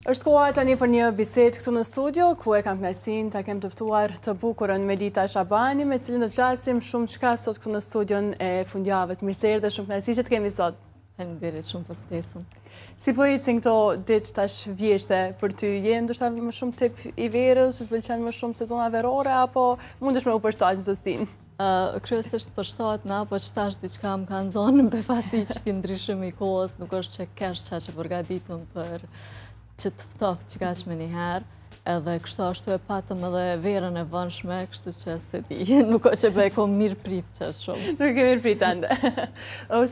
Është koha tani për një bisedë këtu në studio, ku e kam kënaqësinë ta kem të ftuar të bukurën Melita Shabani, me cilën do të flasim shumë çka sot këtu në studion e fundjavës. Mirë se erdhe, shumë kënaqësi që të kemi sot. Faleminderit shumë për ftesën. Si po ecin këto ditë tash vjeshte për ty? Je ndoshta më shumë tip i verës, që të pëlqen më shumë sezona verore, apo mundesh me u përshtat çdo stin? Kryesisht përshtatna, po që tash diçka më kanë zonë në befasi që ndryshim i kohës, nuk është që kesh qa që përgatitëm për që të ftoftë që kaq me njëherë, edhe kështu ashtu e patëm edhe verën e vënshme, kështu që se di, nuk o që be kom mirë prit që është shumë. Nuk e mirë prit ende.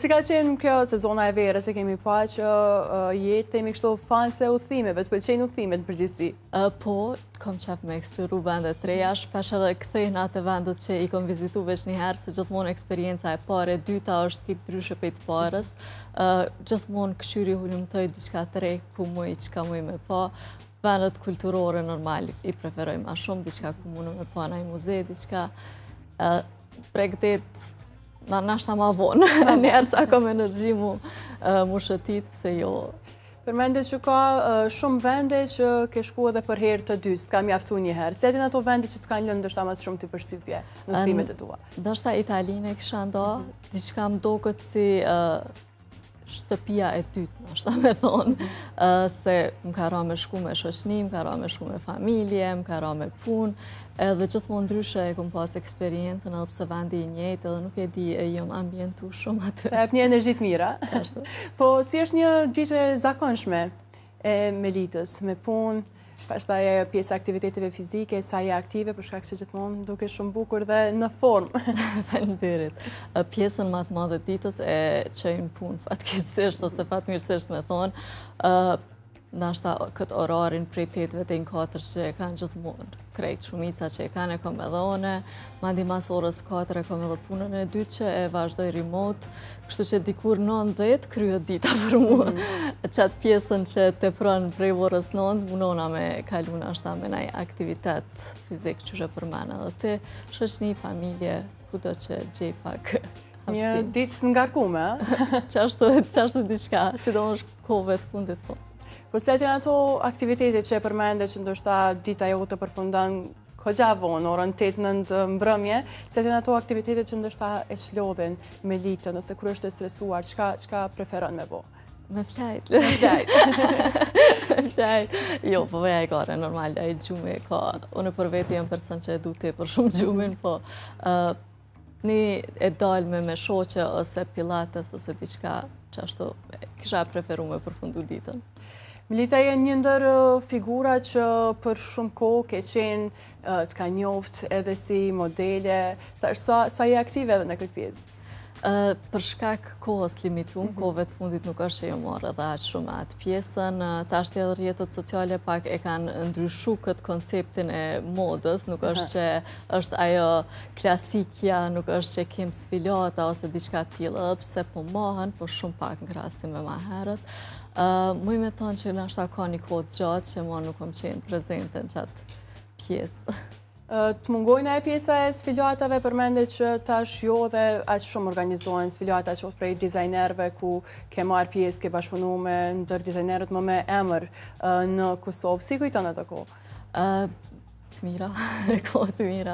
Si ka qenë kjo sezona e verës, e kemi pa që jetemi kështu fan se udhimeve, të pëlqejnë udhimet në përgjithësi? Po, kom qef me eksploru vendet të reja, shpesh edhe kthejnë atë vendet që i kom vizitu veç njëherë, se gjithmonë eksperienca e pare, dyta është tip ndryshe për të parës, gjithmonë këshyri hulumtoj diçka të re, ku muj, qka muj me pa, vendet kulturore normal i preferoj ma shumë, diçka ku mundu me pa na i muze, diçka pregdet, nashta ma vonë, njerë sa kom energji mu shëtit, pse jo. Përmendet që ka shumë vende që ke shku edhe për herë të dy, s'ka mjaftu njëherë. Si atin ato vende që të kanë lënë ndoshta mas shumë të përshtypje në udhimet e tua? Ndoshta Italinë e kisha nda, diçka më doket si shtëpia e dytë, ndoshta me thonë, se më ka ra me shku me shoqni, më ka ra me shku me familje, më ka ra me punë, edhe gjithmonë ndryshe e kom pas eksperiencën, edhe pse vendi i njëjtë, edhe nuk e di e jam ambientu shumë aty. Ta jep një energji të mira. Po si është një ditë e zakonshme e Melitës me punë, pastaj ajo pjesë e aktiviteteve fizike, sa je aktive, për shkak që gjithmonë duke shumë bukur dhe në formë. Faleminderit. Pjesën më të madhe ditës e çojnë punë fatkeqësisht ose fatmirësisht me thonë, nashta këtë orarin prej 8-ve deri në 4 që e kanë gjithmonë. Krejt shumica që e kanë e kom edhe one, mandi mas orës 4 e kom edhe punën e dytë që e vazhdoj remote, kështu që dikur 9-10 kryet dita për mua. Qatë pjesën që te pranë prej orës 9, munona me kalu nashta me naj aktivitet fizik që shë për mene edhe ti, shoqni, familje, kudo që gjej pak hapësim. Një ditë ngarkume, Qashtu diçka, sidomos kohëve të fundit po. Po se atin ato aktivitetet që e përmende që ndoshta dita jo të përfundan kogja vonë, orën 8-9 mbrëmje, se atin ato aktivitetet që ndoshta e shlodhin me litën, ose kur është e stresuar, qka preferon me bo? Me flajt. Me flajt. Me flajt. Jo, po veja i kare, normal, a i gjumi ka. Unë për veti jam person që e du te për shumë gjumin, po një e dalme me shoqe ose pilates ose diçka që ashtu kisha preferu me përfundu ditën. Melita je një ndër figura që për shumë kohë ke qenë të ka njoft edhe si modele, sa je aktive edhe në këtë pjesë? Për shkak kohës limitum, kohëve të fundit nuk është që jo morë edhe aqë shumë atë pjesën, ta është edhe rjetët sociale pak e kanë ndryshu këtë konceptin e modës, nuk është që është ajo klasikja, nuk është që kem sfilata ose diçka tjilë, pse po mahën, po shumë pak në krasim me ma herët. Muj me thonë që nashta ka një kohë gjatë që ma nuk kom qenë prezente në qatë pjesë. Të mungojnë e pjesa e sfiljatave, përmendet që tash jo dhe aqë shumë organizohen sfiljata që prej dizajnerve ku ke marrë pjesë, ke bashkëpunu me ndër dizajnerët më me emër në Kosovë. Si kujton ato kohë? Të mira, kohë të mira.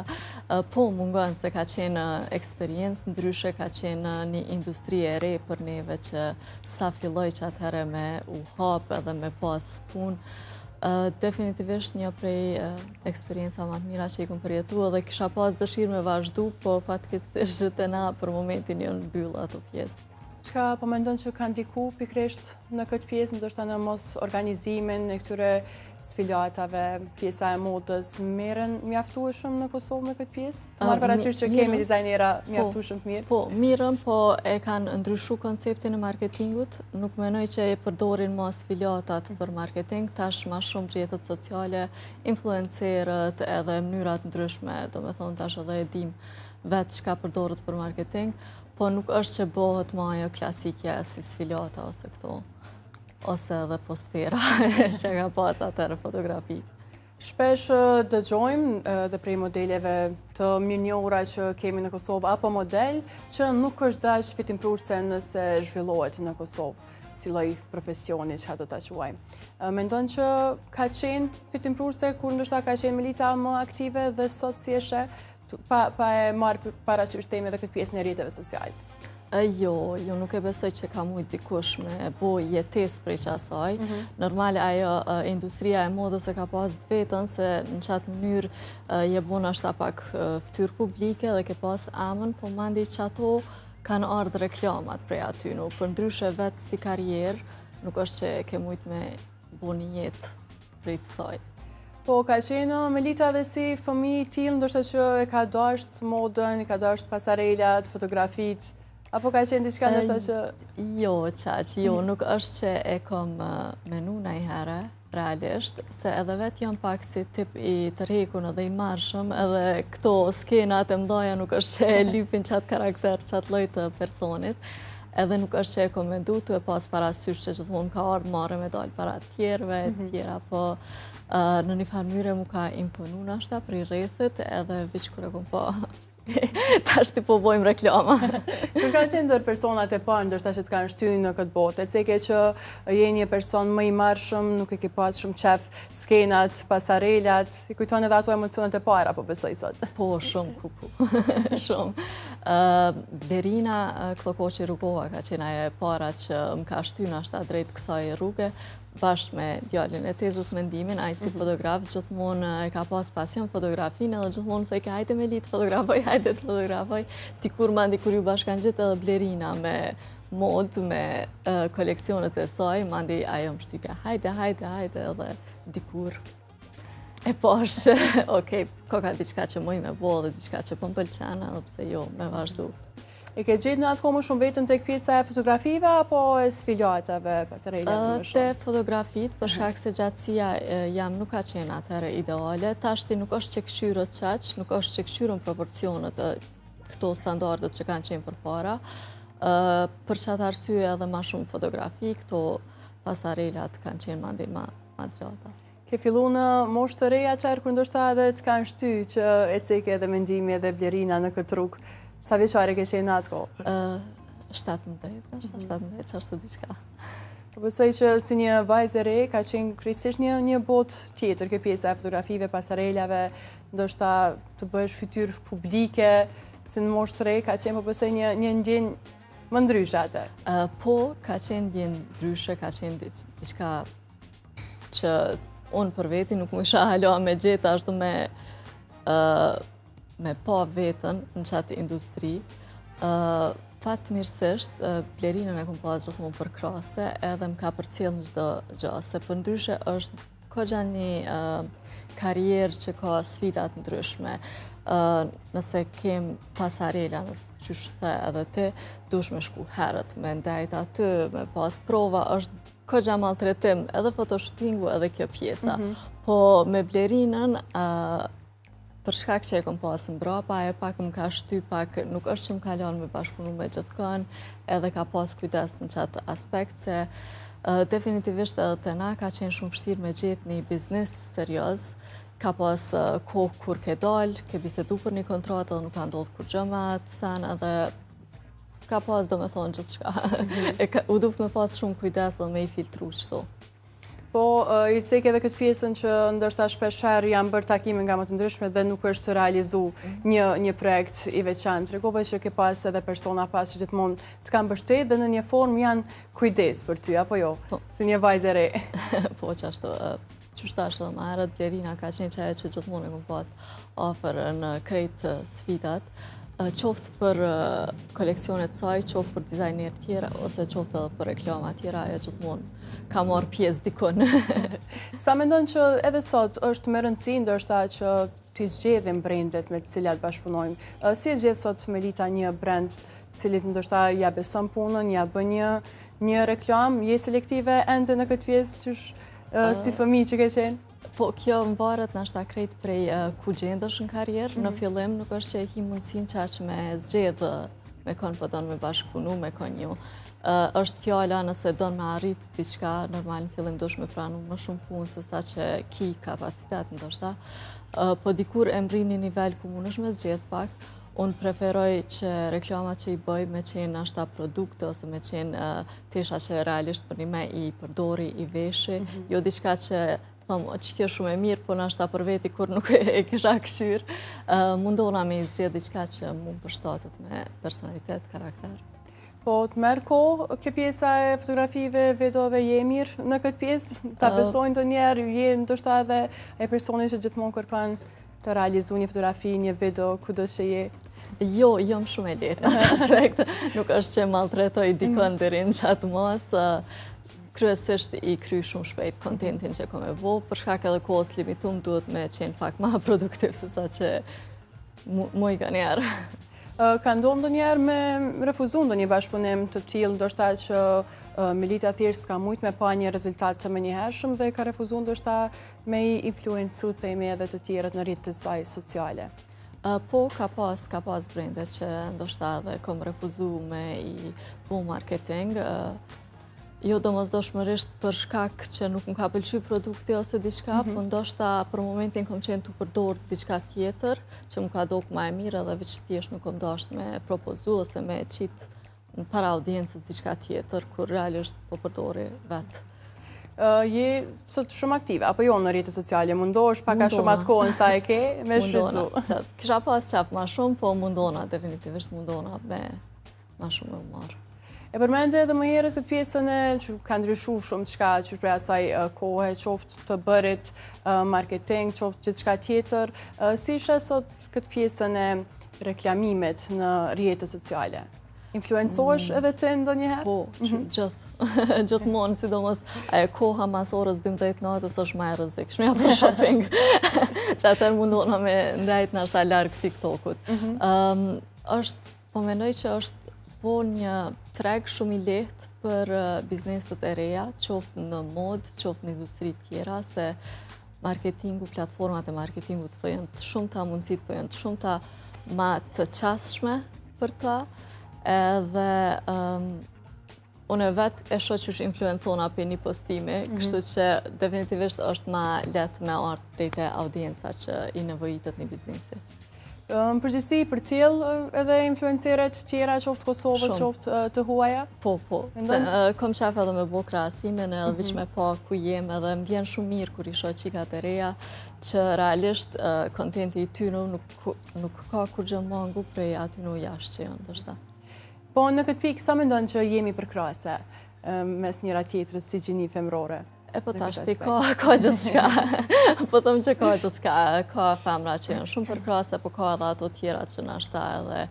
Po, mungon se ka qenë eksperiencë ndryshe, ka qenë një industri e re për neve që sa filloj që atëhere me u hapë edhe me pas punë. Definitivisht një prej eksperienca më të mira që i kom përjetu edhe kisha pas dëshirë me vazhdu, po fatkeqësisht që të na për momentin jo në byllë ato pjesë. Qka po mendon që kanë diku pikrisht në këtë pjesë, ndoshta në mos organizimin e këtyre sfiljatave, pjesa e modës, merren mjaftueshëm në Kosovë në këtë pjesë? Të marrë parasysh që kemi dizajnera mjaftueshëm të mirë? Po, mirën, po e kanë ndryshu konceptin e marketingut. Nuk menoj që e përdorin ma sfiljatat për marketing, tash ma shumë rrjetet sociale, influencerët edhe mënyrat ndryshme, do me thonë tash edhe e dim vetë çka përdoret për marketing, po nuk është që bëhet ma ajo klasikja si sfiljata ose këto, ose edhe postera që ka pas atëre fotografi. Shpesh dëgjojmë dhe prej modeleve të mirënjohura që kemi në Kosovë, apo model që nuk është dash fitimprurse nëse zhvillohet në Kosovë. si lloj profesioni që do ta quajmë. Mendon që ka qenë fitimprurse kur ndoshta ka qenë Melita më aktive dhe sot si eshe pa e marrë parasysh teme dhe këtë pjesën e rrjeteve sociale? Jo, nuk e besoj që ka mujt dikush me bo jetes prej qasaj. Normal, ajo industria e modës e ka pas vetën se në qatë mënyrë je bon ashta pak ftyrë publike dhe ke pas amën, po mandi që ato kanë ardhë reklamat prej aty. Për ndryshe vetë si karierë, nuk është që ke mujt me bo një jetë prej të saj. Po, ka qenë Melita dhe si fëmijë tillë, ndoshta që e ka dasht modën, e ka dasht pasarelat, fotografitë, apo ka qenë diçka ndoshta që... Jo, nuk është që e kom menu najhere, realisht, se edhe vetë jam pak si tip i tërhekun edhe i marshëm, edhe këto skenat e mdoja nuk është që e lypin qatë karakter, qatë lloj të personit, edhe nuk është që e kom mendu të e pas parasysh që gjithmonë ka ardhë marrë me dalë para tjerve, tjera, po në një farë mënyrë mu ka imponu nashta për i rrethit, edhe veç kur e kom po tash ti po bojmë reklama. Nuk kanë qenë ndër personat e parë ndoshta që të kanë shtynë në këtë botë. E ceke që je një person më i marrshëm, nuk e ke pas shumë qef skenat, pasarelat, i kujton edhe ato emocionet e para, po besoj sot. Po, shumë, kuku. Shumë. Blerina Klokoqi Rugova ka qenë ajo e para që më ka shtynë ashta drejt kësaj rruge, bashkë me djalin e tezës mendimin, a i si fotograf, gjithmonë e ka pas pasion fotografinë, edhe gjithmonë thëjke, hajde Meli të fotografoj, hajde të fotografoj. Dikur mandi kur ju bashkan gjithë edhe Blerina me mod, me koleksionet e saj, mandi ajo më shtyke, hajde, edhe dikur. E posh, okej, ka diçka që moj me bo dhe diçka që pëm pëlqena, edhe pse jo, me vazhdu. E ke gjithë në atë kohë më shumë vetën tek pjesa e fotografive apo e sfilatave, pasarelat më shumë? Te fotografit, për shkak se gjatësia jam nuk ka qenë atëherë ideale, tashti nuk është që këshyrët qaq, nuk është që këshyrën proporcionet këto standardet që kanë qenë për para. Për qatë arsye edhe ma shumë fotografi, këto pasarelat kanë qenë mandi ma gjata. Ke fillu në moshë të reja atëherë, kur ndoshta edhe të kanë shty që e ceke edhe mendimi edhe Blerina në këtë rrugë. Sa vjeqare ke qenë në atë kohë? 17, qashtu diqka. Po besoj që si një vajzë e re ka qenë kryesisht një botë tjetër, kjo pjesa e fotografive, pasarelave, ndoshta të bësh fytyrë publike, si në moshë të re ka qenë po besoj një ndjenjë më ndryshe atë. Po, ka qenë ndjenjë ndryshe, ka qenë diqka që unë për veti nuk më isha halo me gjithë, ashtu me pa vetën në qatë industri. Fatmirësisht, Blerinën e kom pas gjithmonë për krase edhe më ka përcjell në çdo gjë, se për ndryshe është kogja një karierë që ka sfidat ndryshme. Nëse kem pasarela, nëse qysh the edhe ti, dush me shku herët, me ndajt aty, me pas prova, është kogja maltretim, edhe fotoshootingu edhe kjo pjesa. Po me Blerinën, për shkak që e kom pasë mbrapa, e pak më ka shty pak, nuk është që më kalon me bashkëpunu me gjithkën, edhe ka pas kujdes në qatë aspekt, se definitivisht edhe të na ka qenë shumë vështirë me gjithë një biznes serios, ka pas kohë kur ke dalë, ke bisedu për një kontratë, edhe nuk ka ndodhë kur gjëma të sanë, edhe ka pas do me thonë gjithë shka. U duft me pas shumë kujdes edhe me i filtru qëto. Po, i cek edhe këtë pjesën që ndoshta shpesher janë bërë takime nga më të ndryshme dhe nuk është të realizu një projekt i veçantë. Tregove që ke pas edhe persona pas që gjithmonë të kanë mbështet dhe në një formë janë kujdes për ty, apo jo? Si një vajzë e re. Po, që ashtu, qështash dhe ma herët Blerina ka qenë që ajo që gjithmonë e kom pas ofër në krejt sfidat, qoftë për koleksionet saj, qoftë për dizajner tjera, ose qoftë edhe për reklama tjera, ajo gjithmonë ka marrë pjesë dikon. Sa mendon që edhe sot është më rëndësi ndoshta që t'i zgjedhim brendet me të cilat bashkëpunojmë? Si e zgjedh sot Melita një brend cilit ndoshta ja beson punën, ja bën një reklam, je selektive ende në këtë pjesë si fëmijë që ke qenë? Po, kjo më varet në ashta krejt prej ku gjendësh në karierë. Në fillim nuk është që e ki mundësin qaq me zgjedhë me konë po donë me bashkëpunu, me konë ju. është fjala nëse donë me arrit diçka, normal në fillim dosh me pranu më shumë punë se sa që ki kapacitet ndoshta, po dikur e mri një nivel ku mund është me zgjedh pak, Unë preferoj që reklamat që i bëj me qenë ashta produkte ose me qenë tesha që realisht për një me i përdori, i veshi, jo diçka që thomë që kjo shumë e mirë, po në ashta për veti kur nuk e kisha këshyrë, mundona me i zgjedh diçka që mund përshtatet me personalitet, karakter. Po të merë kohë, kjo pjesa e fotografive, videove je mirë në këtë pjesë? Ta besojnë të njerë, je ndoshta edhe e personi që gjithmonë kërkan të realizu një fotografi, një video, kudo që je? Jo, jam shumë e letë në atë aspekt. Nuk është që maltretoj dikon deri në qatë mos. Kryesisht i kry shumë shpejt kontentin që kom e vo, për shkak edhe kohës limitum duhet me qenë pak ma produktiv se sa që mu i ka njerë. Ka ndonë ndonjëherë me refuzu ndonjë bashkëpunim të tillë, ndoshta që Milita thjesht s'ka mujt me pa një rezultat të menjëhershëm dhe ka refuzu ndoshta me i influencu themi edhe të tjerët në rrjetet e saj sociale? Po, ka pas brende që ndoshta edhe kom refuzu me i bu marketing, jo domosdoshmërisht për shkak që nuk më ka pëlqy produkti ose diçka, po ndoshta për momentin kom qenë të përdor diçka tjetër, që më ka dok ma e mirë edhe veç thjesht nuk kom dasht me propozu ose me qit në para audiencës diçka tjetër, kur realisht po përdori vetë. Je sot shumë aktive, apo jo në rrjetet sociale? Mundohesh paka shumë atë kohën sa e ke me shfrytzu? Kisha pas qaf ma shumë, po mundona, definitivisht mundona me ma shumë me marë. E përmende edhe më herët këtë pjesën e që ka ndryshu shumë qka që prej asaj kohë, qoftë të bërit marketing, qoftë gjithë qka tjetër. Si ishe sot këtë pjesën e reklamimet në rrjetet sociale? Influencohesh edhe të ndonjëherë? Po, gjithmonë, sidomos koha mas orës 12 natës është ma e rrezikshme për shopping, që atër mundona me ndajt në ashta largë TikTokut. Po menoj që është po një treg shumë i lehtë për bizneset e reja, qoftë në modë, qoftë në industri tjera, se marketingu, platformat e marketingut po janë të shumë ta mundësit, po janë të shumë ta ma të qasshme për ta, edhe unë vetë e shoh që influencona për një postime, kështu që definitivisht është ma letë me artë te audienca që i nevojitet një biznesi. Në përgjithësi për cilë edhe influenceret tjera, qoftë Kosovës, qoftë të huaja? Po. Kom qef edhe me bo krahasimin edhe viq me pa ku jem edhe më vjen shumë mirë kur i shoh qikat e reja që realisht kontenti i tyre nuk ka kur gjë mangu prej aty në jashtë që janë të shta. Po në këtë pikë, sa mendon që jemi përkrahase mes njëra tjetrës si gjini femrore? E po tashti, ka gjithë shka. Po thëmë që ka gjithë shka. Ka femra që janë shumë përkrahase, po ka edhe ato tjera që nashta edhe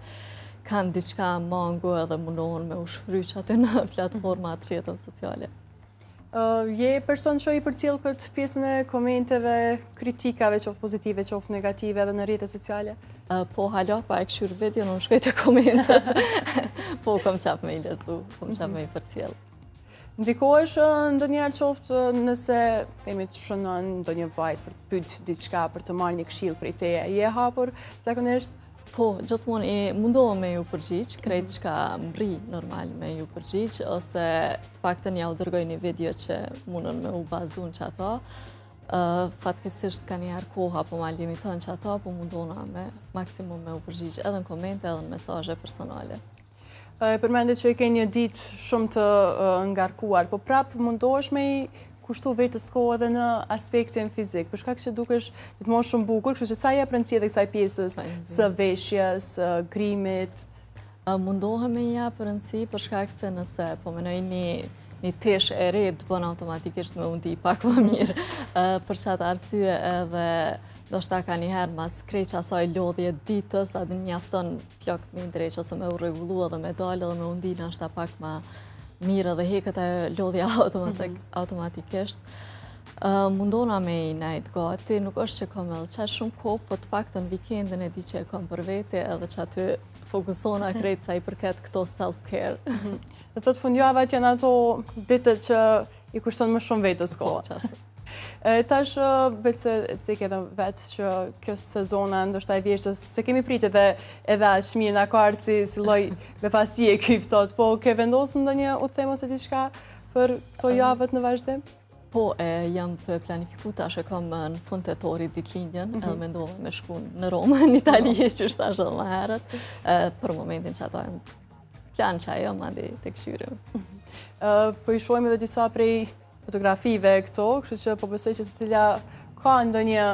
kanë diçka mangu edhe mundohen me u shfryq aty në platforma të rrjeteve sociale. Je person që i përcjell këtë pjesën e komenteve, kritikave, qoftë pozitive, qoftë negative edhe në rrjetet sociale? Po, hala, pa e këshyrë video, në më shkoj të komentet. Po, kom qaf me i lezu, kom qaf me i përcjell. Ndikohesh ndonjëherë qoftë nëse themi të shënon ndonjë vajzë për të pyet diçka, për të marrë një këshill prej teje, je hapur zakonisht? Po, gjithmonë mundohem me ju përgjigj, krejt çka mbri normal me ju përgjigj, ose të paktën ja u dërgoj një video që mundon me u bazu në ato. Fatkeqësisht ka njëherë koha po ma limiton që ato, po mundona me maksimum me u përgjigj edhe në komente edhe në mesazhe personale. Përmende që i ke një ditë shumë të ngarkuar, po prapë mundohesh me i kushtu vetës kohë edhe në aspektin fizik, për shkak që dukesh gjithmonë shumë bukur, kështu që sa jep rëndësi edhe kësaj pjesës së veshjes, grimit? Mundohem me ja për rëndësi, për shkak se nëse po menoj një tesh e re të bën automatikisht me undi pak më mirë, për çatë arsye edhe do shta ka njëherë mas krejq asaj lodhje ditës, adë mjafton plak me ndreq ose me u regullu edhe me dalë edhe me undina është pak ma mirë edhe heket e lodhja automatikisht. Mundona me i najt gati, nuk është që kom edhe qatë shumë kohë, po të pak të në weekendin e di që e kom për vete edhe që aty fokusona krejt sa i përket këto self-care. Dhe të fundjavat janë ato ditët që i kushton më shumë vetës kohë. Tash, vetë se cek edhe vetë që kjo sezona ndoshta e vjeshtës, se kemi pritet edhe ashtë mirë në karë si loj dhe pasi e kyftot, po ke vendosë ndonjë udhëtim ose diçka për këto javët në vazhdim? Po, jam të planifiku tash e kam në fund tetorit ditëlindjen, edhe mendova me shku në Romë, në Itali, që është tash edhe më herët, për momentin që ato e plan që ajo, mandi të këshyrim. Po i shojmë edhe disa prej fotografive këto, kështu që po besoj që Cecilia ka ndonjë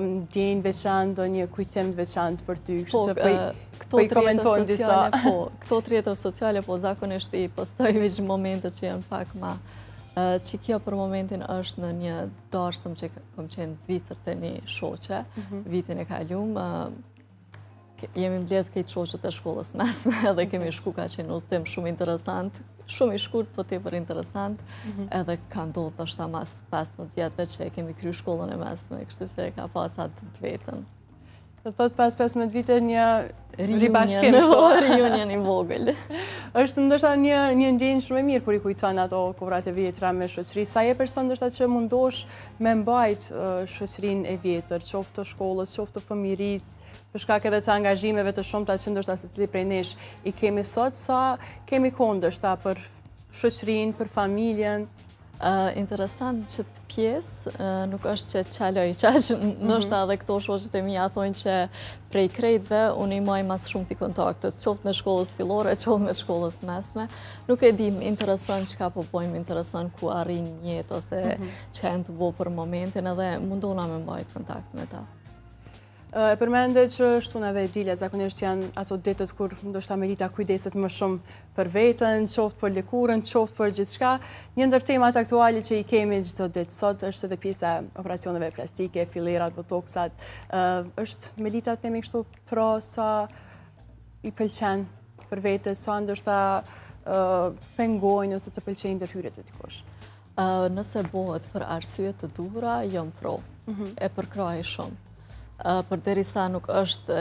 ndjenjë veçantë, ndonjë kujtim veçantë për ty, kështu që po i komentojmë disa. Këto rrjete sociale, po zakonisht i postoj veç momentet që janë pak ma që kjo për momentin është në një darsëm që kom qenë Zvicër të një shoqe, vitin e kalum. Jemi mbledh këtë shoqet e shkollës mesme dhe kemi shku ka qenë udhëtim shumë interesant, shumë i shkurt, po tepër interesant, edhe ka ndodhur është mas 15 vjetëve që kemi kryer shkollën e mesme, kështu që ka pas atë të vetën. Do thot pas 15 vite një ribashkim, reunion i vogël. Është ndoshta një ndjenjë shumë e mirë kur i kujton ato kohrat e vjetra me shoqëri. Sa je person ndoshta që mundosh me mbajt shoqërinë e vjetër, qoftë të shkollës, qoftë të fëmirisë, për shkak edhe të angazhimeve të shumta që ndoshta secili prej nesh i kemi sot, sa kemi kohë ndoshta për shoqërinë, për familjen. Interesant që të pjesë, nuk është që qaloj qaq, ndoshta edhe këto shoqet e mia thonë që prej krejtve unë i maj mas shumë t'i kontaktet, qoftë me shkollës fillore, qoftë me shkollës mesme. Nuk e dim, interesant që ka po bojmë, interesant ku arrin jetë ose që e në të bo për momentin edhe mundona me mbajt kontakt me ta. E përmende që shtuna dhe Dilja zakonisht janë ato ditët kur ndoshta Melita kujdeset më shumë për vetën, qoftë për lëkurën, qoftë për gjithçka. Një ndër temat aktuale që i kemi çdo ditë sot është edhe pjesa e operacioneve plastike, fillerat, botoksat. Është Melita themi kështu pra sa i pëlqen për vete, sa ndoshta pengojnë ose të pëlqejnë ndërhyrjet e dikush. Nëse bëhet për arsye të duhura, jam pro. E përkrahej shumë. Përderisa nuk është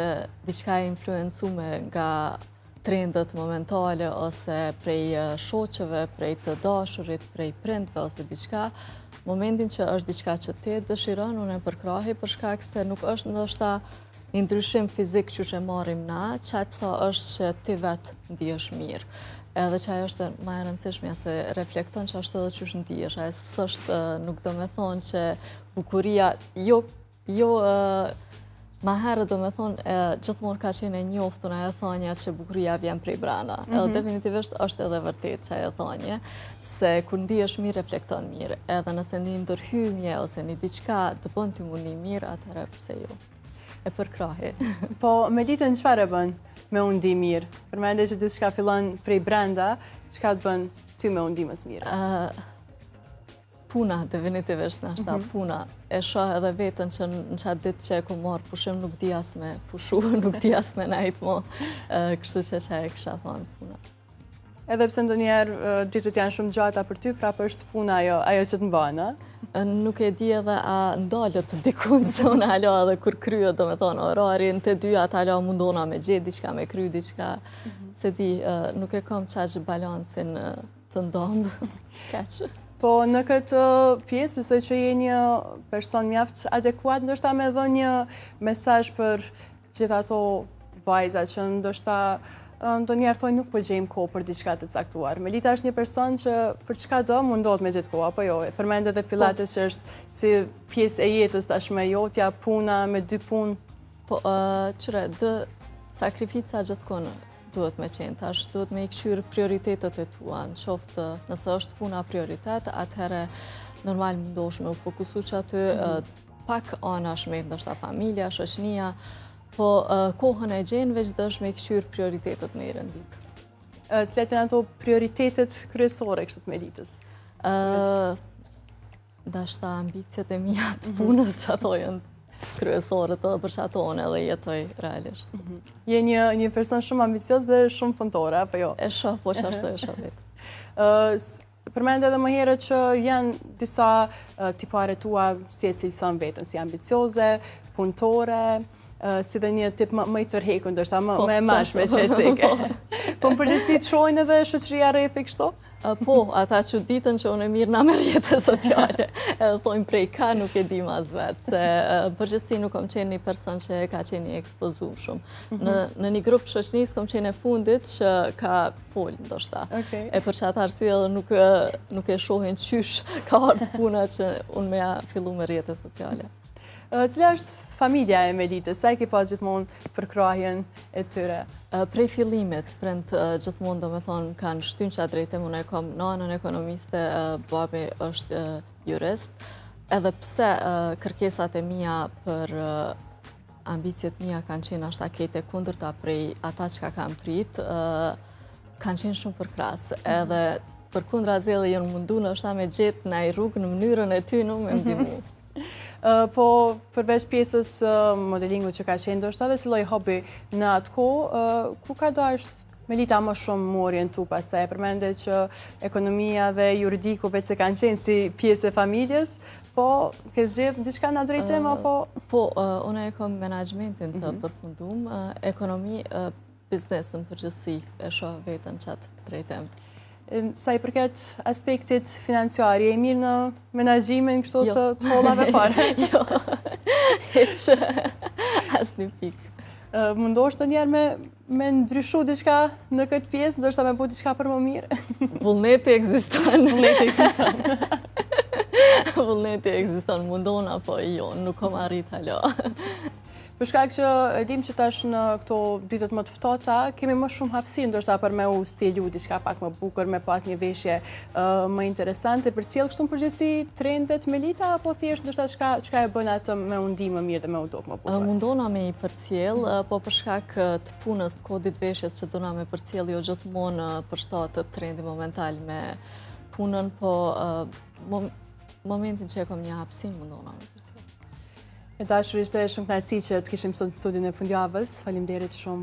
diçka e influencume nga trendet momentale ose prej shoqeve, prej të dashurit, prej prindve ose diçka, momentin që është diçka që te dëshiron, unë e përkrahej për shkak se nuk është ndoshta një ndryshim fizik që e marrim na, qatë sa është që ti vetë ndihesh mirë. Edhe që ajo është ma e rëndësishmja se reflekton që ashtu edhe që ndihesh. Ajo s'është nuk do me thonë që bukuria, ma herë do me thonë, gjithmonë ka qenë e njoftun ajo thonja që bukuria vjen prej brenda. Edhe definitivisht është edhe vërtet që ajo thonje, se kur ndihesh mirë, reflekton mirë. Edhe nëse një ndërhymje ose një diçka të bën ty mundi mirë, atëherë pse jo. E përkrahi. Po, Melitën çfarë e bën me u ndi mirë? Përmende që diçka fillon prej brenda, çka të bën ty me u ndi më mirë? Puna, definitivisht nashta, puna. E shoh edhe vetën që në qatë ditë që e ku marrë pushim, nuk di as me pushu, nuk di as me najt mo. Kështu që e kësha thonë puna. Edhe pse ndonjëherë ditët janë shumë gjata për ty, prapë është puna ajo që të mbanë, a? Nuk e di edhe a ndalët të dikun se unë alo edhe kur kryet, do me thonë, orarin të dyat alo mundona me gjithë, diçka me kry, diçka. Se di, nuk e kam qaqë balansin të ndonë. Kaqë. Po në këtë pjesë, besoj që je një person mjaft adekuat, ndoshta me dhënë një mesazh për gjithë ato vajza që ndoshta ndonjëherë thonë nuk po gjejmë kohë për diçka të caktuar. Melita është një person që për çka do mundohet me gjetë kohë, apo jo? Përmend edhe pilates që është si pjesë e jetës tashmë, jotja, puna me dy punë. Po, qëre, dë sakrifica gjithkohë duhet me qenë, tash duhet me i këshyrë prioritetet e tua, në qoftë nëse është puna prioritet, atëherë normal mundosh me u fokusu që aty pak ana shmet, ndoshta familja, shoqënia, po kohën e gjenë veç dësh me i këshyrë prioritetet me i rëndit. Cilat janë ato prioritetet kryesore kështu të Melitës? Dashta ambicjet e mia të punës që ato janë kryesore të për që ato unë edhe jetoj realisht. Je një person shumë ambicios dhe shumë punëtore, apo jo? E shoh, po që ashtu e shoh vetë. Përmend edhe më herët që janë disa tipare tua si e cilëson vetën, si ambicioze, punëtore, si dhe një tip më i tërheku, ndoshta më e mashme që e ceke. Po më përgjithësi të shojnë edhe shoqëria rreth e kështu? Po, ata që ditën që unë e mirë nga me rjetët sociale, edhe thojnë prej ka nuk e di mas vetë, se përgjithësi nuk kom qenë një person që ka qenë një ekspozum shumë. Në një grupë shoqënisë kom qenë e fundit që ka folë, ndoshta. E për që ata arsye edhe nuk e shohin qysh ka ardhë puna që unë me ja fillu me rjetët sociale. Cila është familja e Melitës? Sa e ki pas gjithmonë për krahjen e tyre? Prej fillimit, prind gjithmonë do me thonë kanë shtynë që drejtim, unë e kom nanën ekonomiste, babi është jurist, edhe pse kërkesat e mija për ambicjet mija kanë qenë ashta kete kundërta prej ata që ka kanë prit, kanë qenë shumë për krasë, edhe për kundra zellë jënë mundu në është ta me gjithë në i rrugë në mënyrën e ty në me ndimu. Po, përveç pjesës modelingu që ka qenë ndoshta dhe si lloj hobi në atë kohë, ku ka dashur Melita më shumë më orientu pastaj? E përmende që ekonomia dhe juridiku vetë se kanë qenë si pjesë e familjes, po ke zgjedhur diçka në drejtim apo? Po, unë e kam menaxhmentin të përfundum, ekonomi, biznesën përgjithësi e shoh veten çat drejtim. Sa i përket aspektit financiar, je mirë në menaxhimin kështu të hollave fare? Jo, heq asnjë pikë. Mundosh të njerë me ndryshu diçka në këtë pjesë, ndoshta me bu diçka për më mirë? Vullneti ekziston. Vullneti ekziston. Vullneti ekziston, mundon apo jo, nuk kom arrit hala. Për shkak që e dim që tash në këto ditët më të ftohta, kemi më shumë hapësirë ndoshta për me u stilu diçka pak më bukur, me pas një veshje më interesante, për cilë kështu në përgjithësi trendet Melita, apo thjesht ndoshta çka e bën atë me u ndi më mirë dhe me u dok më bukur? Mundona me i përcjell, po për shkak të punës të kodit veshjes që dona me përcjell jo gjithmonë për shtatë trendi momental me punën, po momentin që e kom një hapësinë mundona me përcjell. E dashur, ishte shumë kënaqësi që të kishim sot në studion e fundjavës. Faleminderit shumë